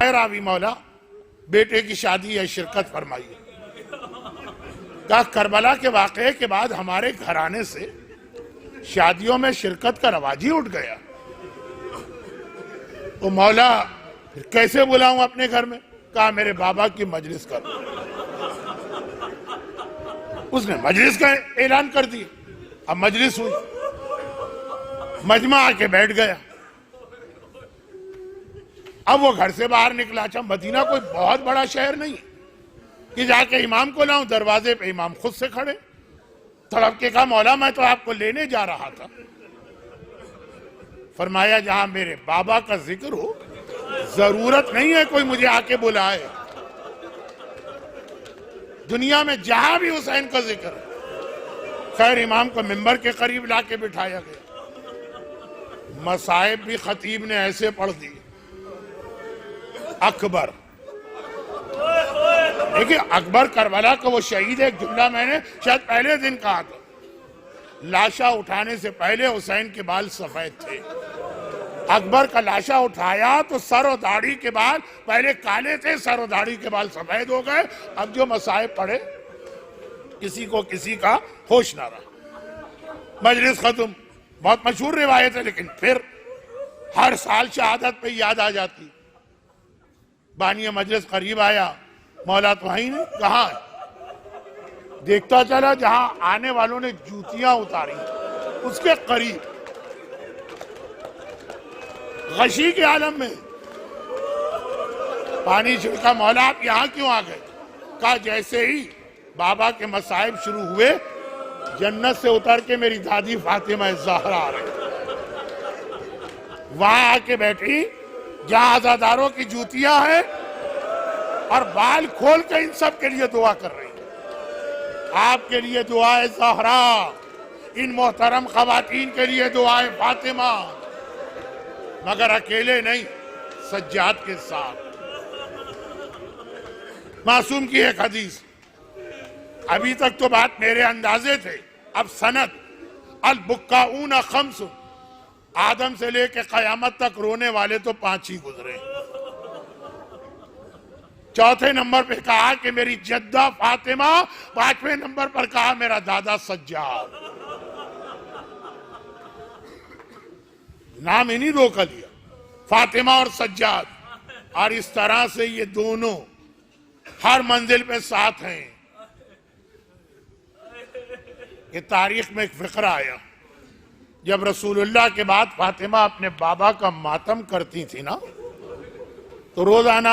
بغیر آوی مولا بیٹے کی شادی ہے شرکت فرمائیے. کہا کربلا کے واقعے کے بعد ہمارے گھرانے سے شادیوں میں شرکت کا رواج ہی اٹھ گیا. تو مولا پھر کیسے بلاؤں اپنے گھر میں؟ کہا میرے بابا کی مجلس کر. اس نے مجلس کا اعلان کر دیا. اب مجلس ہوئی, مجمع آ کے بیٹھ گیا. اب وہ گھر سے باہر نکلا. اچھا مدینہ کوئی بہت بڑا شہر نہیں کہ جا کے امام کو لاؤں. دروازے پہ امام خود سے کھڑے. تڑپ کے کہا مولا میں تو آپ کو لینے جا رہا تھا. فرمایا جہاں میرے بابا کا ذکر ہو ضرورت نہیں ہے کوئی مجھے آ کے بلائے. دنیا میں جہاں بھی حسین کا ذکر ہے. خیر امام کو ممبر کے قریب لا کے بٹھایا گیا. مصائب بھی خطیب نے ایسے پڑھ دی. اکبر, دیکھیں اکبر کربلا کا وہ شہید ہے. ایک جملہ میں نے شاید پہلے دن کہا تھا, لاشا اٹھانے سے پہلے حسین کے بال سفید تھے. اکبر کا لاشا اٹھایا تو سر و داڑھی کے بال پہلے کالے تھے, سر و داڑھی کے بال سفید ہو گئے. اب جو مصائب پڑے کسی کو کسی کا ہوش نہ رہا. مجلس ختم. بہت مشہور روایت ہے لیکن پھر ہر سال شہادت پہ یاد آ جاتی. بانی مجلس قریب آیا. مولا تو ہی نہیں, کہاں ہے؟ دیکھتا چلا جہاں آنے والوں نے جوتیاں اتاری اس کے قریب غشی کے عالم میں پانی چھڑکا. مولا آپ یہاں کیوں آ گئے؟ کہا جیسے ہی بابا کے مصائب شروع ہوئے جنت سے اتر کے میری دادی فاطمہ زہرا آ رہی, وہاں آ کے بیٹھی جہاں عزاداروں کی جوتیاں ہیں اور بال کھول کے ان سب کے لیے دعا کر رہی. آپ کے لیے دعائے زہرا, ان محترم خواتین کے لیے دعائے فاطمہ, مگر اکیلے نہیں سجاد کے ساتھ. معصوم کی ایک حدیث, ابھی تک تو بات میرے اندازے تھے, اب سند. البکاؤن خمس, آدم سے لے کے قیامت تک رونے والے تو 5 ہی گزرے. چوتھے نمبر پہ کہا کہ میری جدہ فاطمہ, 5ویں نمبر پر کہا میرا دادا سجاد. نام ہی نہیں روکا لیا, فاطمہ اور سجاد. اور اس طرح سے یہ دونوں ہر منزل پہ ساتھ ہیں. یہ تاریخ میں ایک فقرہ آیا, جب رسول اللہ کے بعد فاطمہ اپنے بابا کا ماتم کرتی تھی نا, تو روزانہ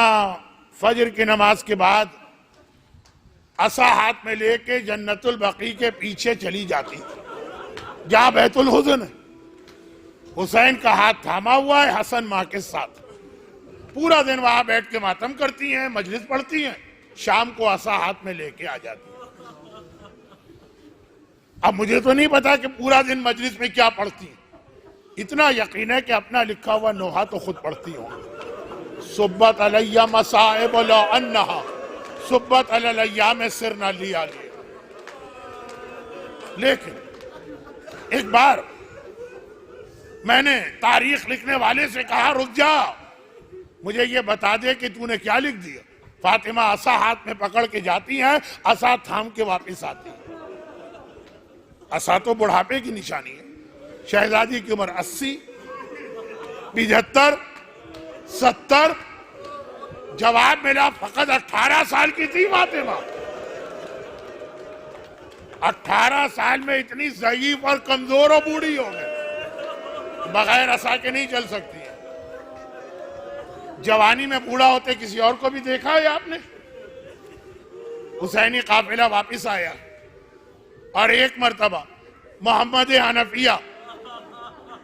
فجر کی نماز کے بعد عصا ہاتھ میں لے کے جنت البقیع کے پیچھے چلی جاتی تھی جہاں بیت الحزن ہے. حسین کا ہاتھ تھاما ہوا ہے حسن ماں کے ساتھ. پورا دن وہاں بیٹھ کے ماتم کرتی ہیں, مجلس پڑھتی ہیں, شام کو عصا ہاتھ میں لے کے آ جاتی ہیں. اب مجھے تو نہیں پتا کہ پورا دن مجلس میں کیا پڑھتی ہیں, اتنا یقین ہے کہ اپنا لکھا ہوا نوحہ تو خود پڑھتی ہوں. صبت علیہ مصائب لا انہا صبت علی الایام سرنا لیا لیا. لیکن ایک بار میں نے تاریخ لکھنے والے سے کہا رک جا, مجھے یہ بتا دے کہ تو نے کیا لکھ دیا. فاطمہ عصا ہاتھ میں پکڑ کے جاتی ہیں, عصا تھام کے واپس آتی ہیں. عصا تو بڑھاپے کی نشانی ہے. شہزادی کی عمر 80, 75, 70. جواب ملا فقط 18 سال کی تھی فاطمہ. 18 سال میں اتنی ضعیف اور کمزور اور بوڑھی ہو گئے, بغیر عصا کے نہیں چل سکتی ہے. جوانی میں بوڑھا ہوتے کسی اور کو بھی دیکھا ہے آپ نے؟ حسینی قافلہ واپس آیا اور ایک مرتبہ محمد حنفیہ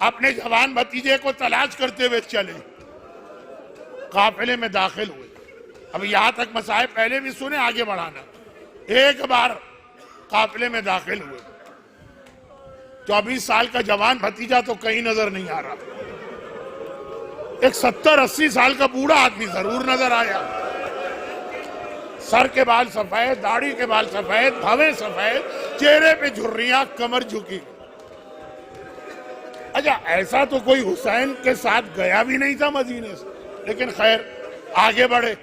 اپنے جوان بھتیجے کو تلاش کرتے ہوئے چلے, قافلے میں داخل ہوئے. اب یہاں تک مصائب پہلے بھی سنے, آگے بڑھانا. ایک بار قافلے میں داخل ہوئے, 24 سال کا جوان بھتیجا تو کہیں نظر نہیں آ رہا. ایک 70-80 سال کا بوڑھا آدمی ضرور نظر آیا. سر کے بال سفید, داڑھی کے بال سفید, بھویں سفید, چہرے پہ جھریاں, کمر جھکی. اچھا ایسا تو کوئی حسین کے ساتھ گیا بھی نہیں تھا مدینے سے, لیکن خیر آگے بڑھے،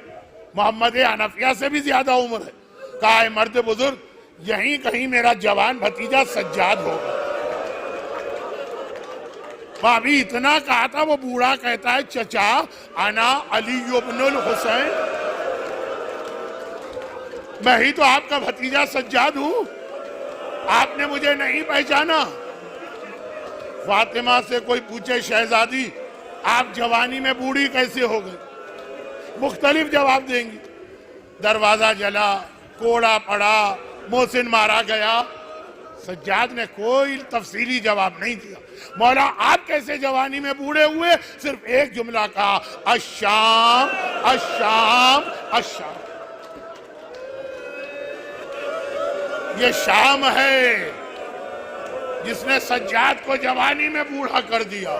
محمد حنفیہ سے بھی زیادہ عمر ہے، کہا اے مرد بزرگ یہیں کہیں میرا جوان بھتیجا سجاد ہوگا۔ وہ ابھی اتنا کہا تھا، وہ بوڑھا کہتا ہے چچا انا علی ابن الحسین، میں ہی تو آپ کا بھتیجا سجاد ہوں، آپ نے مجھے نہیں پہچانا۔ فاطمہ سے کوئی پوچھے شہزادی آپ جوانی میں بوڑھی کیسے ہو گئی، مختلف جواب دیں گی، دروازہ جلا، کوڑا پڑا، محسن مارا گیا۔ سجاد نے کوئی تفصیلی جواب نہیں دیا۔ مولا آپ کیسے جوانی میں بوڑھے ہوئے؟ صرف ایک جملہ کہا، الشام الشام الشام۔ یہ شام ہے جس نے سجاد کو جوانی میں بوڑھا کر دیا۔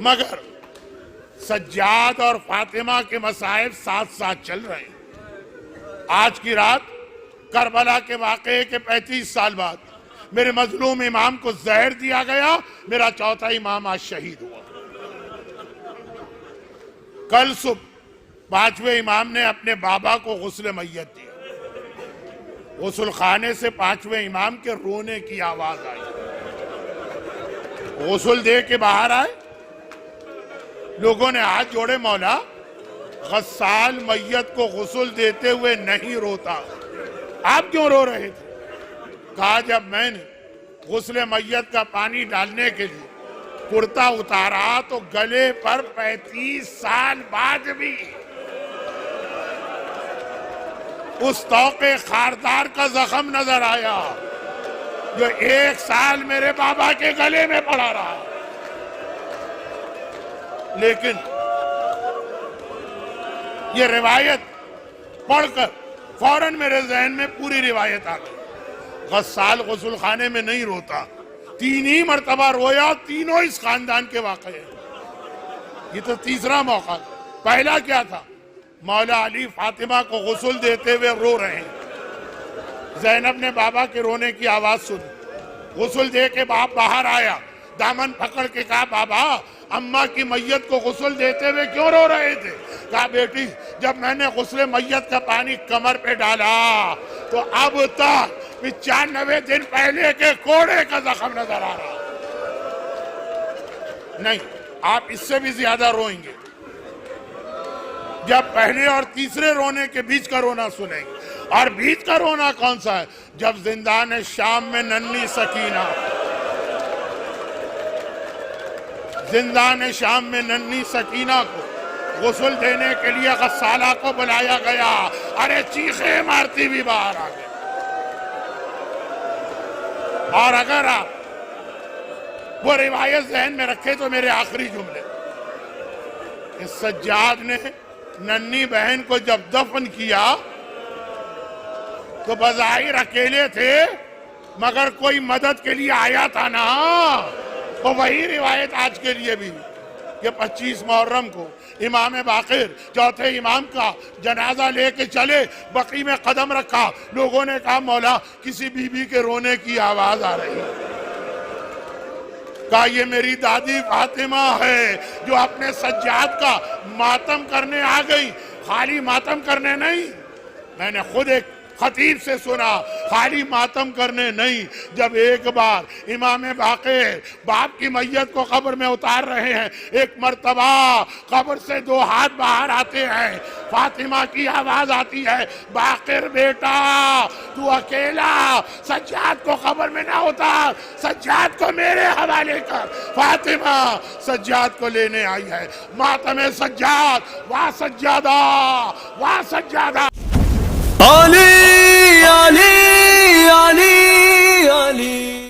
مگر سجاد اور فاطمہ کے مصائب ساتھ ساتھ چل رہے ہیں۔ آج کی رات کربلا کے واقعے کے 35 سال بعد میرے مظلوم امام کو زہر دیا گیا، میرا چوتھا امام آج شہید ہوا۔ کل صبح 5ویں امام نے اپنے بابا کو غسل میت دیا، غسل خانے سے 5ویں امام کے رونے کی آواز آئی، غسل دے کے باہر آئے، لوگوں نے ہاتھ جوڑے، مولا غسال میت کو غسل دیتے ہوئے نہیں روتا، آپ کیوں رو رہے تھے؟ کہا جب میں نے غسل میت کا پانی ڈالنے کے لیے کرتا اتارا تو گلے پر 35 سال بعد بھی اس توق خاردار کا زخم نظر آیا جو 1 سال میرے بابا کے گلے میں پڑا رہا۔ لیکن یہ روایت پڑھ کر فوراً میرے ذہن میں پوری روایت آ گئی۔ غسال غسل خانے میں نہیں روتا، 3 ہی مرتبہ رویا، تینوں اس خاندان کے واقعے ہیں۔ یہ تو تیسرا موقع تھا۔ پہلا کیا تھا؟ مولا علی فاطمہ کو غسل دیتے ہوئے رو رہے ہیں، زینب نے بابا کے رونے کی آواز سنی، غسل دے کے باپ باہر آیا، دامن پکڑ کے کہا بابا اماں کی میت کو غسل دیتے ہوئے کیوں رو رہے تھے؟ کہا بیٹی جب میں نے غسل میت کا پانی کمر پہ ڈالا تو اب تک 95 دن پہلے کے کوڑے کا زخم نظر آ رہا۔ نہیں، آپ اس سے بھی زیادہ روئیں گے جب پہلے اور تیسرے رونے کے بیچ کا رونا سنیں گے۔ اور بیچ کا رونا کون سا ہے؟ جب زندان شام میں ننھی سکینہ، زندان شام میں ننھی سکینہ کو غسل دینے کے لیے غسالہ کو بلایا گیا، ارے چیخیں مارتی بھی باہر آ گئی۔ اور اگر آپ وہ روایت ذہن میں رکھے تو میرے آخری جملے، اس سجاد نے ننھی بہن کو جب دفن کیا تو بظاہر اکیلے تھے، مگر کوئی مدد کے لیے آیا تھا نا۔ تو وہی روایت آج کے لیے بھی کہ 25 محرم کو امام باقر چوتھے امام کا جنازہ لے کے چلے، بقی میں قدم رکھا، لوگوں نے کہا مولا کسی بی بی کے رونے کی آواز آ رہی ہے۔ کہا یہ میری دادی فاطمہ ہے جو اپنے سجاد کا ماتم کرنے آ گئی، خالی ماتم کرنے نہیں۔ میں نے خود ایک خطیب سے سنا، خالی ماتم کرنے نہیں، جب ایک بار امام باقر باپ کی میت کو قبر میں اتار رہے ہیں، ایک مرتبہ قبر سے 2 ہاتھ باہر آتے ہیں، فاطمہ کی آواز آتی ہے باقر بیٹا تو اکیلا سجاد کو قبر میں نہ اتار، سجاد کو میرے حوالے کر۔ فاطمہ سجاد کو لینے آئی ہے، ماتم سجاد، واہ سجادہ واہ سجادہ۔ علی علی علی علی